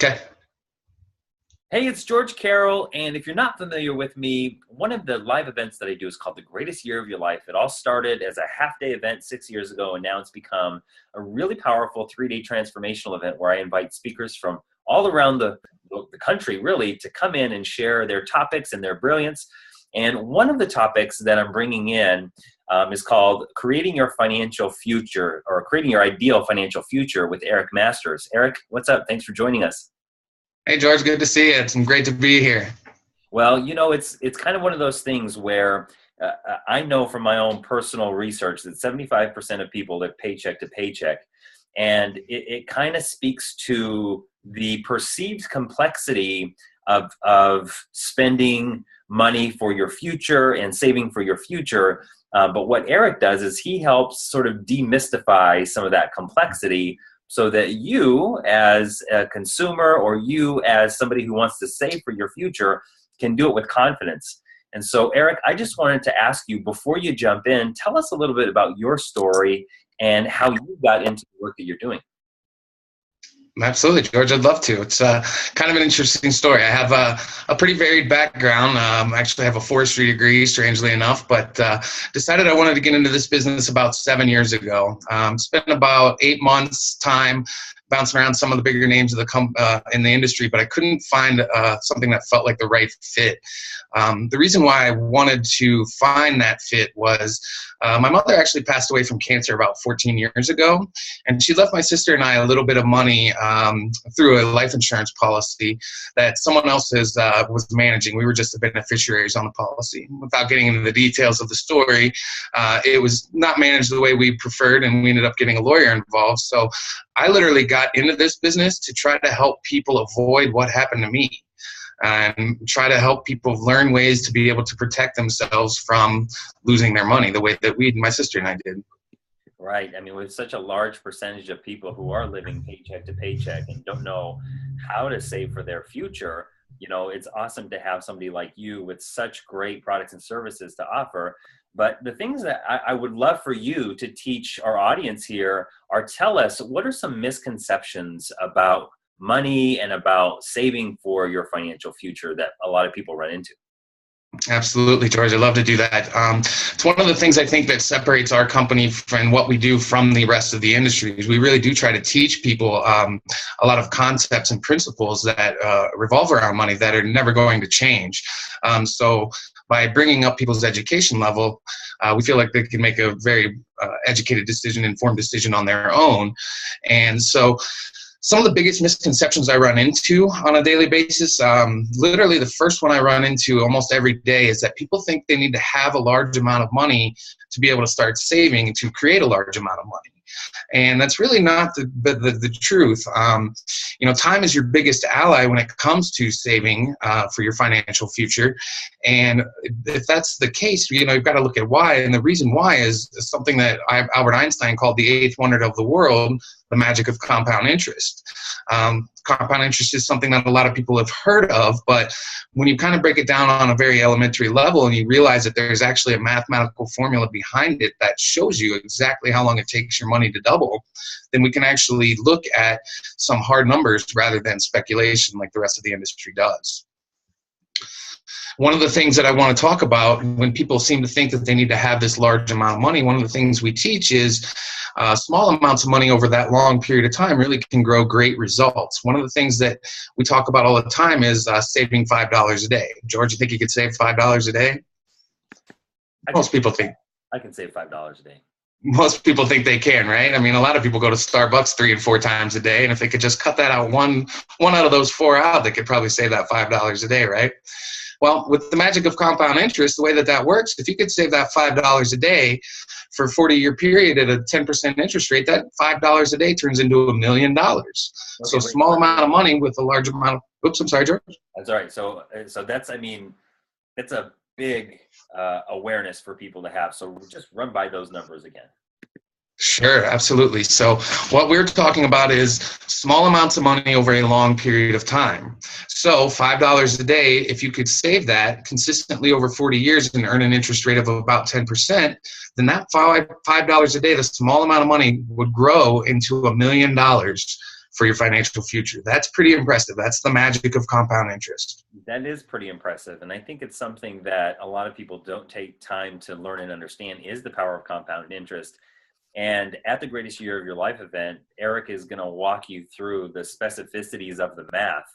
Okay. Hey, it's George Carroll, and if you're not familiar with me, one of the live events that I do is called The Greatest Year of Your Life. It all started as a half-day event 6 years ago, and now it's become a really powerful three-day transformational event where I invite speakers from all around the country, really, to come in and share their topics and their brilliance. And one of the topics that I'm bringing in is called Creating Your Financial Future, or Creating Your Ideal Financial Future with Eric Masters. Eric, what's up? Thanks for joining us. Hey, George, good to see you. It's great to be here. Well, it's kind of one of those things where I know from my own personal research that 75% of people live paycheck to paycheck. And it kind of speaks to the perceived complexity of spending money for your future and saving for your future. But what Eric does is he helps sort of demystify some of that complexity so that you as a consumer or you as somebody who wants to save for your future can do it with confidence. And so, Eric, I just wanted to ask you, before you jump in, tell us a little bit about your story and how you got into the work that you're doing. Absolutely, George. I'd love to. It's kind of an interesting story. I have a pretty varied background. I actually have a forestry degree, strangely enough, but decided I wanted to get into this business about 7 years ago. Spent about 8 months time bouncing around some of the bigger names of in the industry, but I couldn't find something that felt like the right fit. The reason why I wanted to find that fit was my mother actually passed away from cancer about 14 years ago, and she left my sister and I a little bit of money through a life insurance policy that someone else was managing. We were just the beneficiaries on the policy. Without getting into the details of the story, it was not managed the way we preferred, and we ended up getting a lawyer involved. So I literally got into this business to try to help people avoid what happened to me and try to help people learn ways to be able to protect themselves from losing their money the way that my sister and I did. Right. I mean, with such a large percentage of people who are living paycheck to paycheck and don't know how to save for their future, it's awesome to have somebody like you with such great products and services to offer. But the things that I would love for you to teach our audience here are, tell us, what are some misconceptions about money and about saving for your financial future that a lot of people run into? Absolutely, George. I'd love to do that. It's one of the things I think that separates our company and what we do from the rest of the industry is we really do try to teach people a lot of concepts and principles that revolve around money that are never going to change. So by bringing up people's education level, we feel like they can make a very educated decision, informed decision on their own. And so some of the biggest misconceptions I run into on a daily basis, literally the first one I run into almost every day is that people think they need to have a large amount of money to be able to start saving and to create a large amount of money. And that's really not the truth. Time is your biggest ally when it comes to saving for your financial future. And if that's the case, you've got to look at why. And the reason why is something that Albert Einstein called the eighth wonder of the world, the magic of compound interest. Compound interest is something that a lot of people have heard of, but when you kind of break it down on a very elementary level and you realize that there's actually a mathematical formula behind it that shows you exactly how long it takes your money to double, then we can actually look at some hard numbers rather than speculation like the rest of the industry does. One of the things that I want to talk about when people seem to think that they need to have this large amount of money, one of the things we teach is small amounts of money over that long period of time really can grow great results. One of the things that we talk about all the time is saving $5 a day. George, you think you could save $5 a day? Most people think. I can save $5 a day. Most people think they can, right? I mean, a lot of people go to Starbucks 3 and 4 times a day, and if they could just cut that out, one out of those 4 out, they could probably save that $5 a day, right? Well, with the magic of compound interest, the way that works, if you could save that $5 a day for a 40-year period at a 10% interest rate, that $5 a day turns into $1 million. Okay, so a small amount of money with a large amount of, oops, I'm sorry, George. That's all right. So that's, it's a big awareness for people to have. So just run by those numbers again. Sure, absolutely. So what we're talking about is small amounts of money over a long period of time. So $5 a day, if you could save that consistently over 40 years and earn an interest rate of about 10%, then that $5 a day, the small amount of money would grow into $1 million for your financial future. That's pretty impressive. That's the magic of compound interest. That is pretty impressive. And I think it's something that a lot of people don't take time to learn and understand is the power of compound interest. And at the Greatest Year of Your Life event, Eric is going to walk you through the specificities of the math.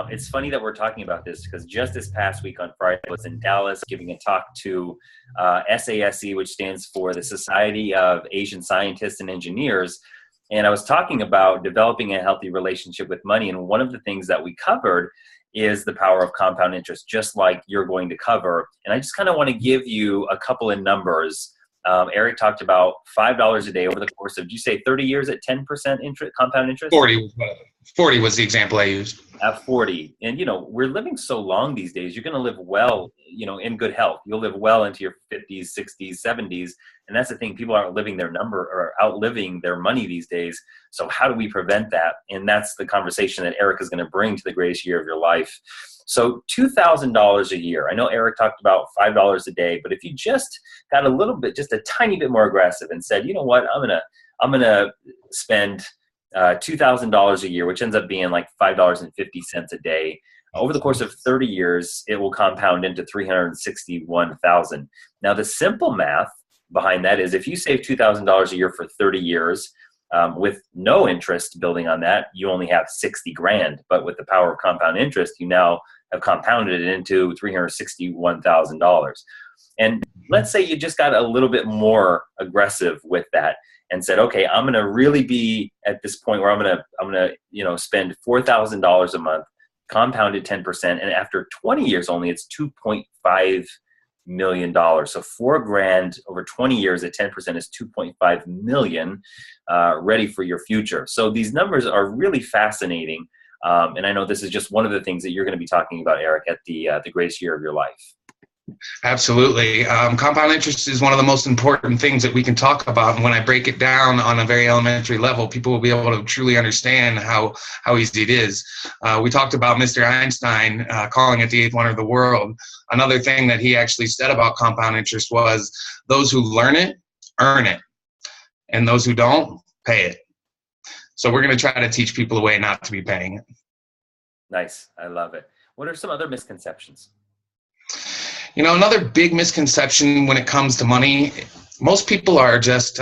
It's funny that we're talking about this because just this past week on Friday, I was in Dallas giving a talk to SASE, which stands for the Society of Asian Scientists and Engineers. And I was talking about developing a healthy relationship with money. And one of the things that we covered is the power of compound interest, just like you're going to cover. And I just kind of want to give you a couple of numbers. Eric talked about $5 a day over the course of, did you say 30 years at 10% interest, compound interest? 40 was the example I used. At 40. And, you know, we're living so long these days. You're going to live well, you know, in good health. You'll live well into your 50s, 60s, 70s. And that's the thing. People aren't living their number or outliving their money these days. So how do we prevent that? And that's the conversation that Eric is going to bring to the Greatest Year of Your Life. So $2,000 a year. I know Eric talked about $5 a day, but if you just got a little bit, just a tiny bit more aggressive and said, you know what, I'm gonna spend $2,000 a year, which ends up being like $5.50 a day. Over the course of 30 years, it will compound into $361,000. Now, the simple math behind that is if you save $2,000 a year for 30 years, with no interest building on that, you only have 60 grand. But with the power of compound interest, you now have compounded it into $361,000. And let's say you just got a little bit more aggressive with that and said, okay, I'm going to really be at this point where I'm going to spend $4,000 a month, compounded 10%, and after 20 years only, it's $2.5 million. So $4,000 over 20 years at 10% is 2.5 million, ready for your future. So these numbers are really fascinating. And I know this is just one of the things that you're going to be talking about, Eric, at the Greatest Year of Your Life. Absolutely. Compound interest is one of the most important things that we can talk about. And when I break it down on a very elementary level, people will be able to truly understand how easy it is. We talked about Mr. Einstein calling it the eighth wonder of the world. Another thing that he actually said about compound interest was those who learn it, earn it. And those who don't, pay it. So we're going to try to teach people a way not to be paying it. Nice. I love it. What are some other misconceptions? You know, another big misconception when it comes to money, most people are just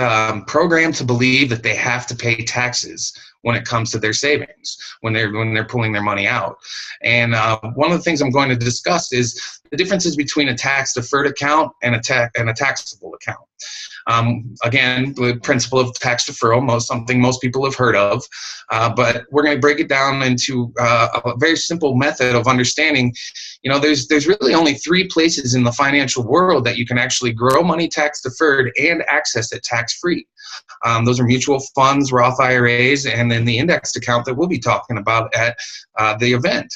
programmed to believe that they have to pay taxes when it comes to their savings, when they're pulling their money out. And one of the things I'm going to discuss is the differences between a tax-deferred account and a taxable account. Again, the principle of tax deferral, something most people have heard of, but we're going to break it down into a very simple method of understanding. You know, there's really only three places in the financial world that you can actually grow money tax deferred and access it tax free. Those are mutual funds, Roth IRAs, and then the indexed account that we'll be talking about at the event.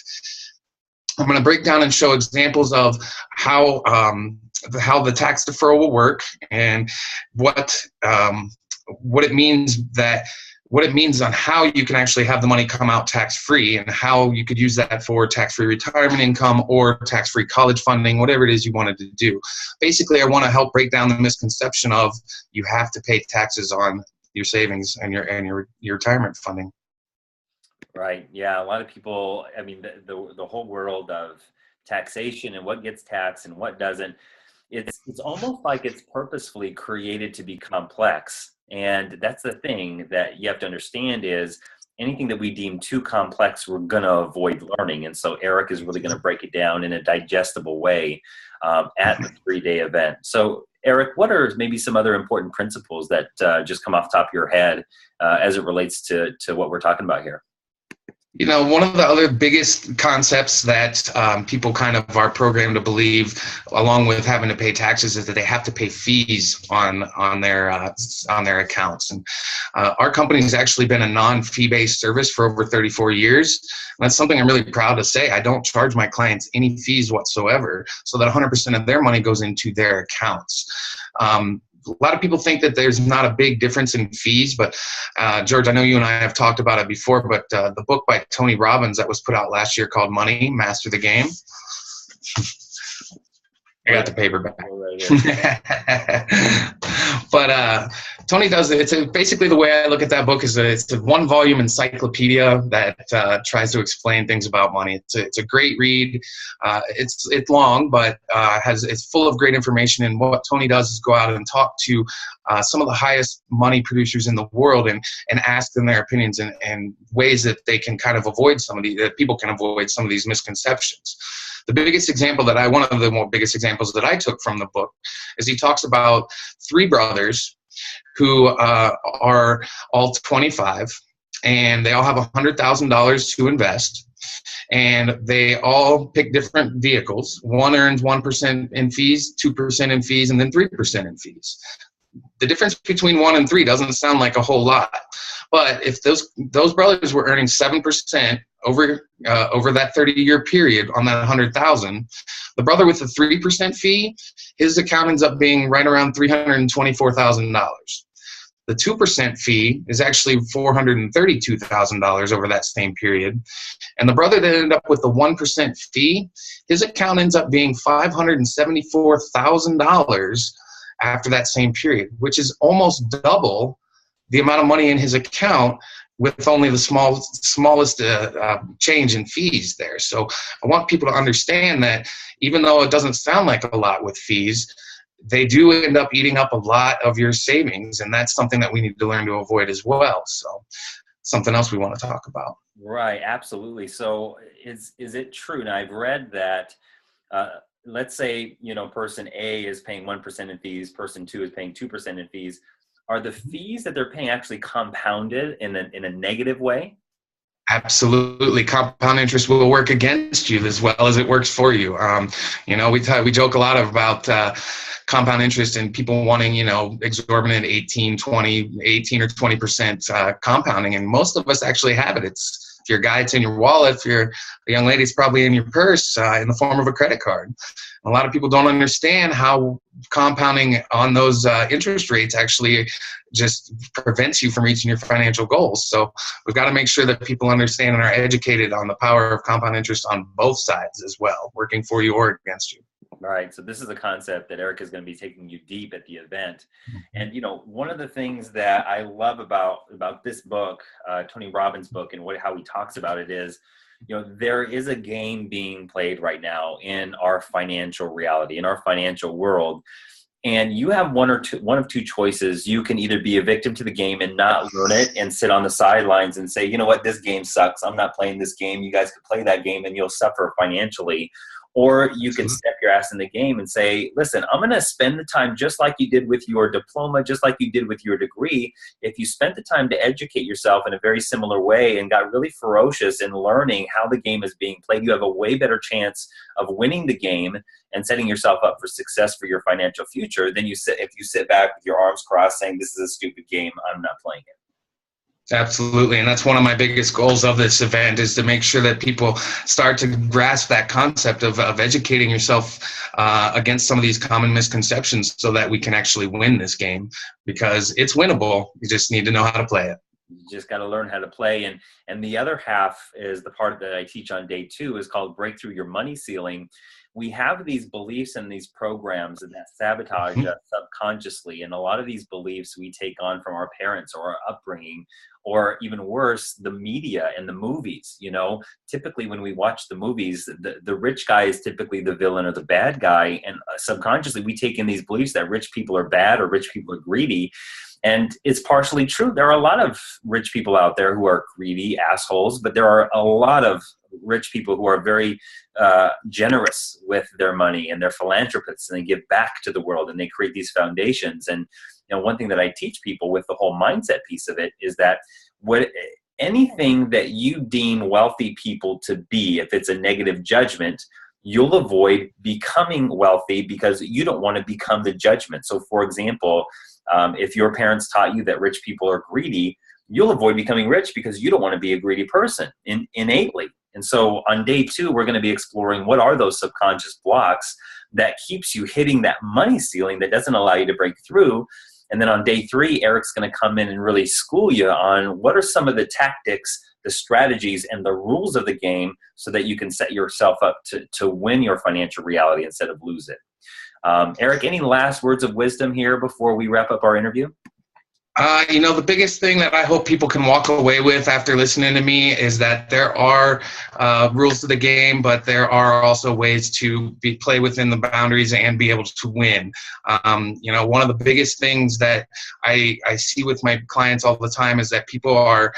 I'm going to break down and show examples of how the tax deferral will work and what it means on how you can actually have the money come out tax-free and how you could use that for tax-free retirement income or tax-free college funding, whatever it is you wanted to do. Basically, I want to help break down the misconception of you have to pay taxes on your savings and your retirement funding. Right. Yeah. A lot of people, I mean, the whole world of taxation and what gets taxed and what doesn't, it's almost like it's purposefully created to be complex. And that's the thing that you have to understand is anything that we deem too complex, we're going to avoid learning. And so Eric is really going to break it down in a digestible way at the 3-day event. So Eric, what are maybe some other important principles that just come off the top of your head as it relates to what we're talking about here? You know, one of the other biggest concepts that people kind of are programmed to believe, along with having to pay taxes, is that they have to pay fees on their accounts. And our company has actually been a non-fee-based service for over 34 years. And that's something I'm really proud to say. I don't charge my clients any fees whatsoever, so that 100% of their money goes into their accounts. A lot of people think that there's not a big difference in fees, but George, I know you and I have talked about it before, but the book by Tony Robbins that was put out last year called Money, Master the Game. I got the paperback. But Tony does it. Basically the way I look at that book is that it's a one volume encyclopedia that tries to explain things about money. It's a great read. It's long, but it's full of great information. And what Tony does is go out and talk to some of the highest money producers in the world and ask them their opinions and ways that they can kind of avoid that people can avoid some of these misconceptions. The biggest example one of the more biggest examples that I took from the book is he talks about three brothers who are all 25, and they all have $100,000 to invest, and they all pick different vehicles. One earns 1% in fees, 2% in fees, and then 3% in fees. The difference between 1 and 3 doesn't sound like a whole lot, but if those brothers were earning 7% over that 30-year period on that 100,000, the brother with the 3% fee, his account ends up being right around $324,000. The 2% fee is actually $432,000 over that same period, and the brother that ended up with the 1% fee, his account ends up being $574,000 after that same period, which is almost double the amount of money in his account with only the smallest change in fees there. So I want people to understand that even though it doesn't sound like a lot with fees, they do end up eating up a lot of your savings, and that's something that we need to learn to avoid as well. So something else we want to talk about. Right, absolutely. So is it true? Now I've read that let's say, person A is paying 1% in fees, person 2 is paying 2% in fees. Are the fees that they're paying actually compounded in a negative way? Absolutely. Compound interest will work against you as well as it works for you. We joke a lot about compound interest and people wanting, exorbitant 18 or 20% compounding. And most of us actually have it. If you're a guy, it's in your wallet. If you're a young lady, it's probably in your purse in the form of a credit card. A lot of people don't understand how compounding on those interest rates actually just prevents you from reaching your financial goals. So we've got to make sure that people understand and are educated on the power of compound interest on both sides as well, working for you or against you. All right. So this is a concept that Eric is going to be taking you deep at the event. And, one of the things that I love about this book, Tony Robbins' book, and how he talks about it is, there is a game being played right now in our financial reality, in our financial world. And you have one of two choices. You can either be a victim to the game and not learn it and sit on the sidelines and say, you know what, this game sucks. I'm not playing this game. You guys could play that game and you'll suffer financially. Or you can step your ass in the game and say, listen, I'm going to spend the time just like you did with your diploma, just like you did with your degree. If you spent the time to educate yourself in a very similar way and got really ferocious in learning how the game is being played, you have a way better chance of winning the game and setting yourself up for success for your financial future than if you sit back with your arms crossed saying, this is a stupid game, I'm not playing it. Absolutely. And that's one of my biggest goals of this event is to make sure that people start to grasp that concept of educating yourself against some of these common misconceptions so that we can actually win this game, because it's winnable. You just need to know how to play it. You just got to learn how to play. And the other half is the part that I teach on day 2 is called Break Through Your Money Ceiling. We have these beliefs and these programs that sabotage us subconsciously. And a lot of these beliefs we take on from our parents or our upbringing, or even worse, the media and the movies. Typically when we watch the movies, the rich guy is typically the villain or the bad guy. And subconsciously we take in these beliefs that rich people are bad or rich people are greedy. And it's partially true. There are a lot of rich people out there who are greedy assholes, but there are a lot of rich people who are very generous with their money, and they're philanthropists, and they give back to the world, and they create these foundations. And one thing that I teach people with the whole mindset piece of it is that anything that you deem wealthy people to be, if it's a negative judgment, you'll avoid becoming wealthy because you don't want to become the judgment. So for example, if your parents taught you that rich people are greedy, you'll avoid becoming rich because you don't want to be a greedy person innately. And so on day 2, we're going to be exploring what are those subconscious blocks that keeps you hitting that money ceiling that doesn't allow you to break through. And then on day 3, Eric's going to come in and really school you on what are some of the tactics, the strategies, and the rules of the game so that you can set yourself up to win your financial reality instead of lose it. Eric, any last words of wisdom here before we wrap up our interview? The biggest thing that I hope people can walk away with after listening to me is that there are rules to the game, but there are also ways to play within the boundaries and be able to win. One of the biggest things that I see with my clients all the time is that people are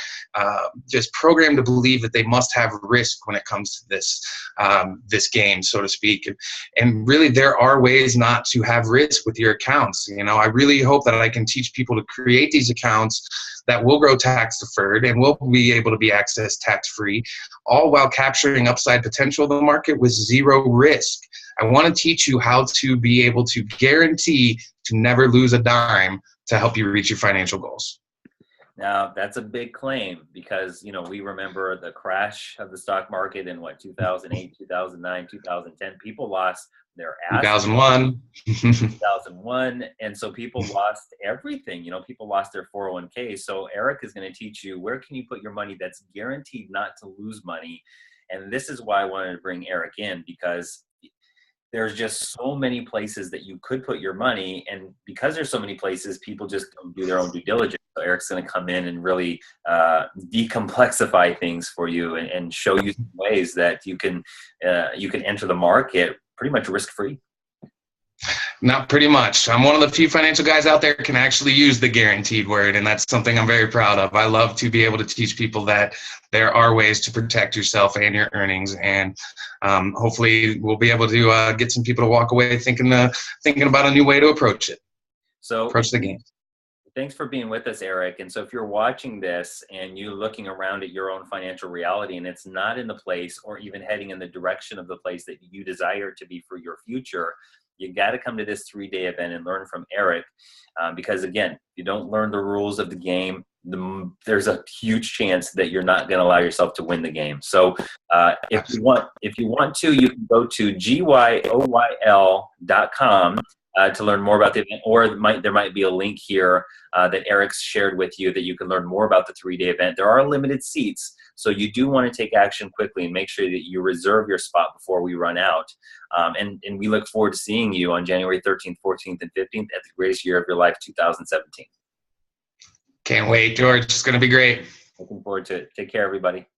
just programmed to believe that they must have risk when it comes to this game, so to speak. And really, there are ways not to have risk with your accounts. I really hope that I can teach people to create these accounts that will grow tax deferred and will be able to be accessed tax free, all while capturing upside potential of the market with zero risk. I want to teach you how to be able to guarantee to never lose a dime to help you reach your financial goals. Now, that's a big claim because, we remember the crash of the stock market in 2008, 2009, 2010. People lost their assets. 2001. 2001. And so people lost everything. People lost their 401k. So Eric is going to teach you where can you put your money that's guaranteed not to lose money. And this is why I wanted to bring Eric in, because there's just so many places that you could put your money. And because there's so many places, people just don't do their own due diligence. So Eric's going to come in and really decomplexify things for you and show you some ways that you can enter the market pretty much risk-free. Not pretty much. I'm one of the few financial guys out there can actually use the guaranteed word, and that's something I'm very proud of. I love to be able to teach people that there are ways to protect yourself and your earnings, and hopefully we'll be able to get some people to walk away thinking about a new way to approach the game. Thanks for being with us, Eric. And so if you're watching this and you're looking around at your own financial reality and it's not in the place or even heading in the direction of the place that you desire to be for your future, you got to come to this 3-day event and learn from Eric. Because again, if you don't learn the rules of the game, there's a huge chance that you're not going to allow yourself to win the game. So if you want to, you can go to GYOYL.com to learn more about the event, or there might be a link here that Eric's shared with you that you can learn more about the 3-day event. There are limited seats, so you do want to take action quickly and make sure that you reserve your spot before we run out. And we look forward to seeing you on January 13th, 14th, and 15th at the greatest year of your life, 2017. Can't wait, George. It's going to be great. Looking forward to it. Take care, everybody.